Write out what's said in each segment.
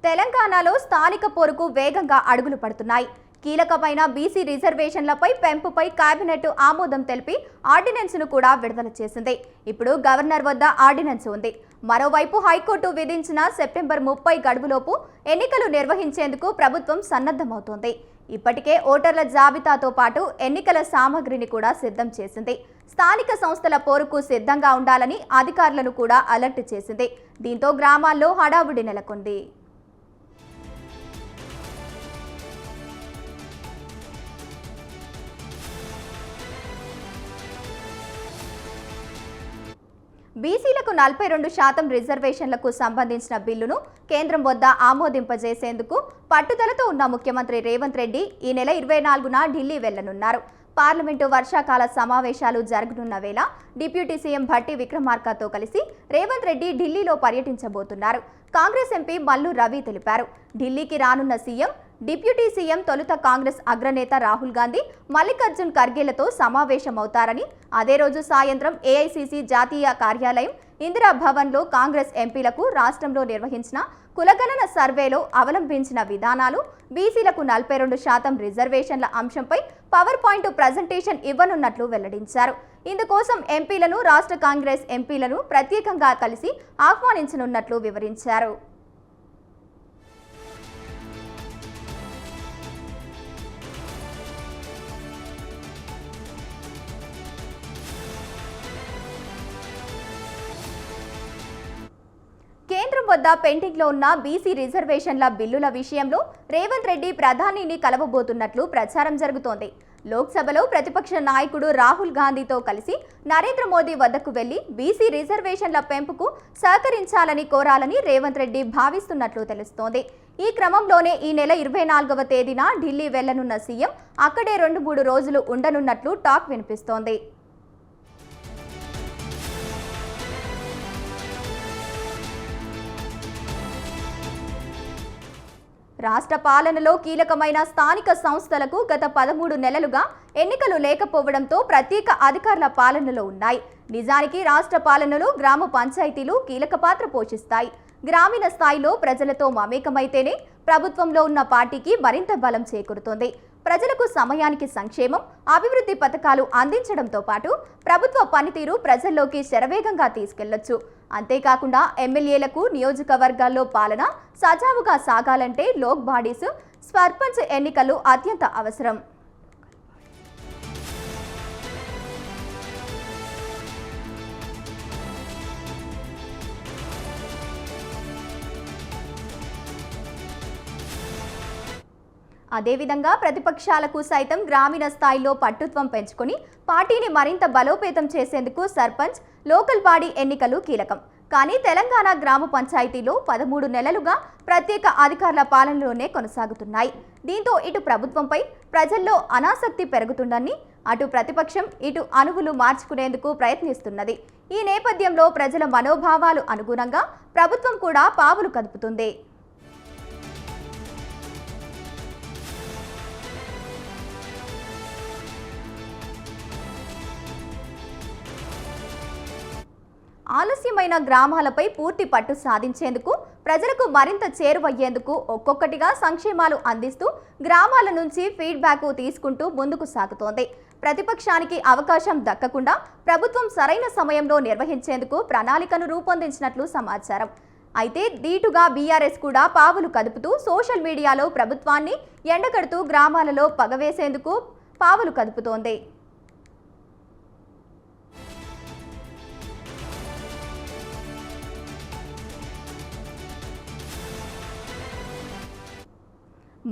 తెలంగాణలో స్థానిక పోరుకు వేగంగా అడుగులు పడుతున్నాయి. కీలకమైన బీసీ రిజర్వేషన్లపై పెంపుపై కేబినెట్ ఆమోదం తెలిపి ఆర్డినెన్స్ను కూడా విడుదల చేసింది. ఇప్పుడు గవర్నర్ వద్ద ఆర్డినెన్స్ ఉంది. మరోవైపు హైకోర్టు విధించిన సెప్టెంబర్ 30 గడువులోపు ఎన్నికలు నిర్వహించేందుకు ప్రభుత్వం సన్నద్ధమవుతోంది. ఇప్పటికే ఓటర్ల జాబితాతో పాటు ఎన్నికల సామగ్రిని కూడా సిద్ధం చేసింది. స్థానిక సంస్థల పోరుకు సిద్ధంగా ఉండాలని అధికారులను కూడా అలర్ట్ చేసింది. దీంతో గ్రామాల్లో హడావుడి నెలకొంది. బీసీలకు 42% రిజర్వేషన్లకు సంబంధించిన బిల్లును కేంద్రం వద్ద ఆమోదింపజేసేందుకు పట్టుదలతో ఉన్న ముఖ్యమంత్రి రేవంత్ రెడ్డి ఈ నెల 24న ఢిల్లీ వెళ్లనున్నారు. పార్లమెంటు వర్షాకాల సమావేశాలు జరగనున్న వేళ డిప్యూటీ సీఎం భట్టి విక్రమార్కతో కలిసి రేవంత్ రెడ్డి ఢిల్లీలో పర్యటించబోతున్నారు. కాంగ్రెస్ ఎంపీ మల్లు రవి తెలిపారు. ఢిల్లీకి రానున్న సీఎం, డిప్యూటీ సీఎం తొలుత కాంగ్రెస్ అగ్రనేత రాహుల్ గాంధీ, మల్లికార్జున్ ఖర్గేలతో సమావేశమవుతారని, అదే రోజు సాయంత్రం ఏఐసీసీ జాతీయ కార్యాలయం ఇందిరా భవన్లో కాంగ్రెస్ ఎంపీలకు రాష్ట్రంలో నిర్వహించిన కులగణన సర్వేలో అవలంబించిన విధానాలు, బీసీలకు 42% రిజర్వేషన్ల అంశంపై పవర్ పాయింట్ ప్రజెంటేషన్ ఇవ్వనున్నట్లు వెల్లడించారు. ఇందుకోసం ఎంపీలను, రాష్ట్ర కాంగ్రెస్ ఎంపీలను ప్రత్యేకంగా కలిసి ఆహ్వానించనున్నట్లు వివరించారు. కేంద్రం వద్ద పెండింగ్లో ఉన్న బీసీ రిజర్వేషన్ల బిల్లుల విషయంలో రేవంత్ రెడ్డి ప్రధానిని కలవబోతున్నట్లు ప్రచారం జరుగుతోంది. లోక్సభలో ప్రతిపక్ష నాయకుడు రాహుల్ గాంధీతో కలిసి నరేంద్ర మోదీ వద్దకు వెళ్లి బీసీ రిజర్వేషన్ల పెంపుకు సహకరించాలని కోరాలని రేవంత్ రెడ్డి భావిస్తున్నట్లు తెలుస్తోంది. ఈ క్రమంలోనే ఈ నెల 24వ తేదీన ఢిల్లీ వెళ్లనున్న సీఎం అక్కడే 2-3 రోజులు ఉండనున్నట్లు టాక్ వినిపిస్తోంది. రాష్ట్ర పాలనలో కీలకమైన స్థానిక సంస్థలకు గత 13 నెలలుగా ఎన్నికలు లేకపోవడంతో ప్రత్యేక అధికారుల పాలనలో ఉన్నాయి. నిజానికి రాష్ట్ర పాలనలో గ్రామ పంచాయతీలు కీలక పాత్ర పోషిస్తాయి. గ్రామీణ స్థాయిలో ప్రజలతో మమేకమైతేనే ప్రభుత్వంలో ఉన్న పార్టీకి మరింత బలం చేకూరుతుంది. ప్రజలకు సమయానికి సంక్షేమం, అభివృద్ధి పథకాలు అందించడంతో పాటు ప్రభుత్వ పనితీరు ప్రజల్లోకి శరవేగంగా తీసుకెళ్లొచ్చు. అంతేకాకుండా ఎమ్మెల్యేలకు నియోజకవర్గాల్లో పాలన సజావుగా సాగాలంటే లోక్ బాడీస్, సర్పంచ్ ఎన్నికలు అత్యంత అవసరం. అదేవిధంగా ప్రతిపక్షాలకు సైతం గ్రామీణ స్థాయిలో పట్టుత్వం పెంచుకొని పార్టీని మరింత బలోపేతం చేసేందుకు సర్పంచ్, లోకల్ బాడీ ఎన్నికలు కీలకం. కానీ తెలంగాణ గ్రామ పంచాయతీలో 13 నెలలుగా ప్రత్యేక అధికారుల పాలనలోనే కొనసాగుతున్నాయి. దీంతో ఇటు ప్రభుత్వంపై ప్రజల్లో అనాసక్తి పెరుగుతుందని, అటు ప్రతిపక్షం ఇటు అనువులు మార్చుకునేందుకు ప్రయత్నిస్తున్నది. ఈ నేపథ్యంలో ప్రజల మనోభావాలు అనుగుణంగా ప్రభుత్వం కూడా పావులు కదుపుతుంది. ఆలస్యమైన గ్రామాలపై పూర్తి పట్టు సాధించేందుకు, ప్రజలకు మరింత చేరువయ్యేందుకు ఒక్కొక్కటిగా సంక్షేమాలు అందిస్తూ గ్రామాల నుంచి ఫీడ్బ్యాక్ తీసుకుంటూ ముందుకు సాగుతోంది. ప్రతిపక్షానికి అవకాశం దక్కకుండా ప్రభుత్వం సరైన సమయంలో నిర్వహించేందుకు ప్రణాళికను రూపొందించినట్లు సమాచారం. అయితే దీటుగా బీఆర్ఎస్ కూడా పావులు కదుపుతూ సోషల్ మీడియాలో ప్రభుత్వాన్ని ఎండగడుతూ గ్రామాలలో పగవేసేందుకు పావులు కదుపుతోంది.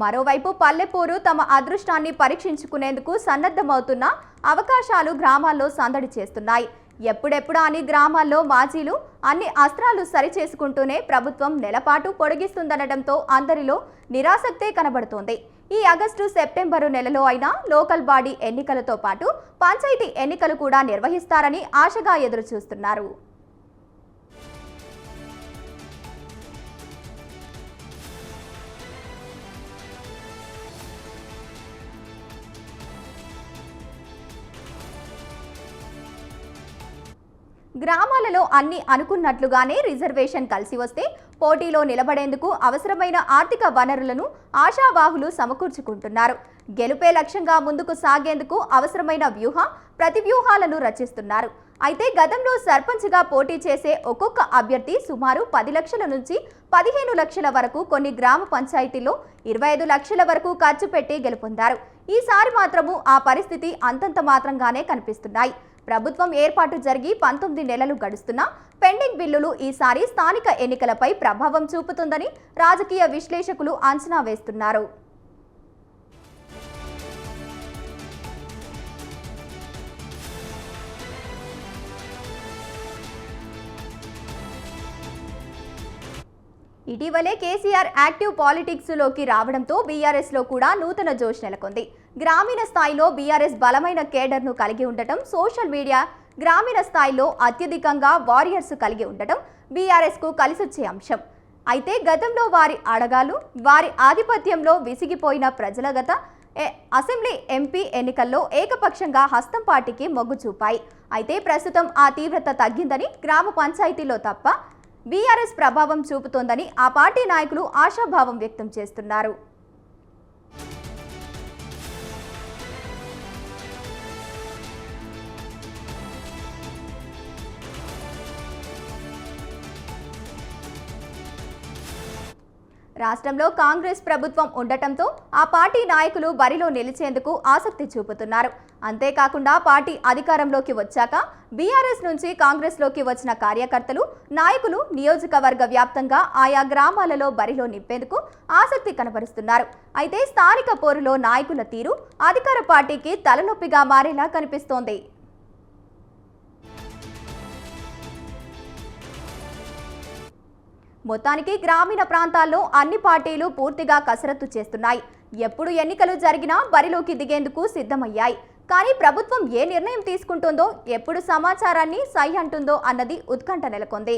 మరోవైపు పల్లెపూరు తమ అదృష్టాన్ని పరీక్షించుకునేందుకు సన్నద్ధమవుతున్న అవకాశాలు గ్రామాల్లో సందడి చేస్తున్నాయి. ఎప్పుడెప్పుడా అని గ్రామాల్లో మాజీలు అన్ని అస్త్రాలు సరిచేసుకుంటూనే ప్రభుత్వం నెలపాటు పొడిగిస్తుందనడంతో అందరిలో నిరాసక్తే కనబడుతోంది. ఈ ఆగస్టు, సెప్టెంబరు నెలలో అయినా లోకల్ బాడీ ఎన్నికలతో పాటు పంచాయతీ ఎన్నికలు కూడా నిర్వహిస్తారని ఆశగా ఎదురుచూస్తున్నారు. గ్రామాలలో అన్ని అనుకున్నట్లుగానే రిజర్వేషన్ కలిసి వస్తే పోటీలో నిలబడేందుకు అవసరమైన ఆర్థిక వనరులను ఆశావాహులు సమకూర్చుకుంటున్నారు. గెలుపే లక్ష్యంగా ముందుకు సాగేందుకు అవసరమైన ప్రతివ్యూహాలను రచిస్తున్నారు. అయితే గతంలో సర్పంచ్గా పోటీ చేసే ఒక్కొక్క అభ్యర్థి సుమారు 10 లక్షల నుంచి 15 లక్షల వరకు, కొన్ని గ్రామ పంచాయతీల్లో 25 లక్షల వరకు ఖర్చు పెట్టి గెలుపొందారు. ఈసారి మాత్రము ఆ పరిస్థితి అంతంత మాత్రంగానే కనిపిస్తున్నాయి. ప్రభుత్వం ఏర్పాటు జరిగి 19 నెలలు గడుస్తున్నా పెండింగ్ బిల్లులు ఈసారి స్థానిక ఎన్నికలపై ప్రభావం చూపుతుందని రాజకీయ విశ్లేషకులు అంచనా వేస్తున్నారు. ఇటీవలే కేసీఆర్ యాక్టివ్ పాలిటిక్స్ లోకి రావడంతో బీఆర్ఎస్ లో కూడా నూతన జోష్ నెలకొంది. గ్రామీణ స్థాయిలో బీఆర్ఎస్ బలమైన కేడర్ను కలిగి ఉండటం, సోషల్ మీడియా గ్రామీణ స్థాయిలో అత్యధికంగా వారియర్స్ కలిగి ఉండటం బీఆర్ఎస్ కు కలిసొచ్చే అంశం. అయితే గతంలో వారి ఆధిపత్యంలో విసిగిపోయిన ప్రజల గత అసెంబ్లీ ఎంపీ ఎన్నికల్లో ఏకపక్షంగా హస్తం పార్టీకి మొగ్గు చూపాయి. అయితే ప్రస్తుతం ఆ తీవ్రత తగ్గిందని, గ్రామ పంచాయతీలో తప్ప బీఆర్ఎస్ ప్రభావం చూపుతోందని ఆ పార్టీ నాయకులు ఆశాభావం వ్యక్తం చేస్తున్నారు. రాష్ట్రంలో కాంగ్రెస్ ప్రభుత్వం ఉండటంతో ఆ పార్టీ నాయకులు బరిలో నిలిచేందుకు ఆసక్తి చూపుతున్నారు. అంతేకాకుండా పార్టీ అధికారంలోకి వచ్చాక బీఆర్ఎస్ నుంచి కాంగ్రెస్లోకి వచ్చిన కార్యకర్తలు, నాయకులు నియోజకవర్గ వ్యాప్తంగా ఆయా గ్రామాలలో బరిలో నింపేందుకు ఆసక్తి కనబరుస్తున్నారు. అయితే స్థానిక పోరులో నాయకుల తీరు అధికార పార్టీకి తలనొప్పిగా మారేలా కనిపిస్తోంది. మొత్తానికి గ్రామీణ ప్రాంతాల్లో అన్ని పార్టీలు పూర్తిగా కసరత్తు చేస్తున్నాయి. ఎప్పుడు ఎన్నికలు జరిగినా బరిలోకి దిగేందుకు సిద్ధమయ్యాయి. కానీ ప్రభుత్వం ఏ నిర్ణయం తీసుకుంటుందో, ఎప్పుడు సమాచారాన్ని సై అంటుందో అన్నది ఉత్కంఠ నెలకొంది.